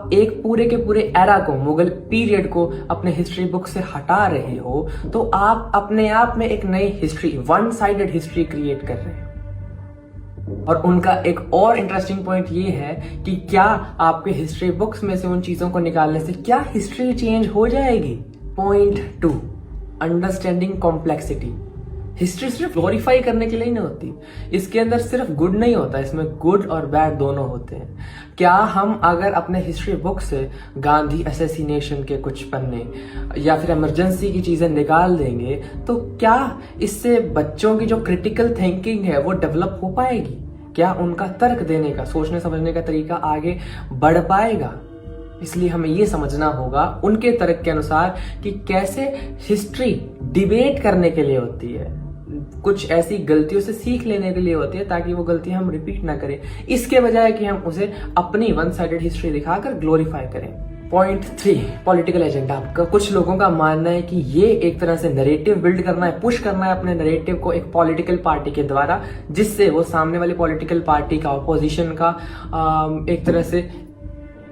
आप एक पूरे के पूरे एरा को, मुगल पीरियड को अपने हिस्ट्री बुक से हटा रहे हो, तो आप अपने आप में एक नई history, one sided history create कर रहे हो। और उनका एक और इंटरेस्टिंग पॉइंट ये है कि क्या आपके हिस्ट्री बुक्स में से उन चीजों को निकालने से क्या हिस्ट्री चेंज हो जाएगी? Point 2, understanding complexity. हिस्ट्री सिर्फ ग्लोरीफाई करने के लिए नहीं होती, इसके अंदर सिर्फ गुड नहीं होता, इसमें गुड और बैड दोनों होते हैं। क्या हम अगर अपने हिस्ट्री बुक से गांधी असैसिनेशन के कुछ पन्ने या फिर इमरजेंसी की चीजें निकाल देंगे, तो क्या इससे बच्चों की जो क्रिटिकल थिंकिंग है वो डेवलप हो पाएगी? क्या उनका तर्क देने का, सोचने समझने का तरीका आगे बढ़ पाएगा? इसलिए हमें ये समझना होगा उनके तर्क के अनुसार कि कैसे हिस्ट्री डिबेट करने के लिए होती है, कुछ ऐसी गलतियों से सीख लेने के लिए होती है ताकि वो गलतियां हम रिपीट ना करें, इसके बजाय कि हम उसे अपनी वन साइडेड हिस्ट्री दिखाकर ग्लोरीफाई करें। Point 3, political agenda. आपका कुछ लोगों का मानना है कि ये एक तरह से नैरेटिव बिल्ड करना है, पुश करना है अपने नैरेटिव को एक पॉलिटिकल पार्टी के द्वारा, जिससे वो सामने वाली पॉलिटिकल पार्टी का, ऑपोजिशन का एक तरह से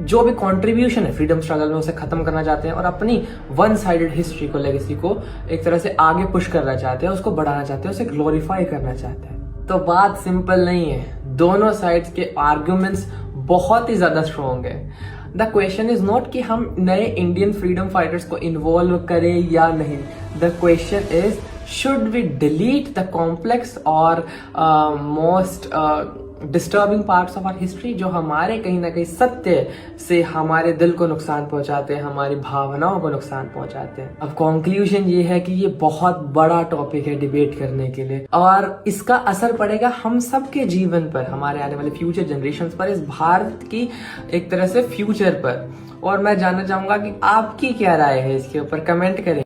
जो भी कंट्रीब्यूशन है फ्रीडम स्ट्रगल में उसे खत्म करना चाहते हैं और अपनी वन साइडेड हिस्ट्री को, लेगेसी को एक तरह से आगे पुश करना चाहते हैं, उसको बढ़ाना चाहते हैं, उसे ग्लोरीफाई करना चाहते हैं। तो बात सिंपल नहीं है, दोनों साइड्स के आर्ग्यूमेंट्स बहुत ही ज्यादा स्ट्रॉन्ग है। द क्वेश्चन इज नॉट कि हम नए इंडियन फ्रीडम फाइटर्स को इन्वॉल्व करें या नहीं। The question is, should we delete the complex और most disturbing parts of our history, जो हमारे कहीं ना कहीं सत्य से हमारे दिल को नुकसान पहुंचाते हैं, हमारी भावनाओं को नुकसान पहुंचाते हैं। अब कंक्लूजन ये है कि ये बहुत बड़ा टॉपिक है डिबेट करने के लिए, और इसका असर पड़ेगा हम सब के जीवन पर, हमारे आने वाले फ्यूचर जनरेशंस पर, इस भारत की एक तरह से फ्यूचर पर। और मैं जानना चाहूंगा कि आपकी क्या राय है इसके ऊपर, कमेंट करें।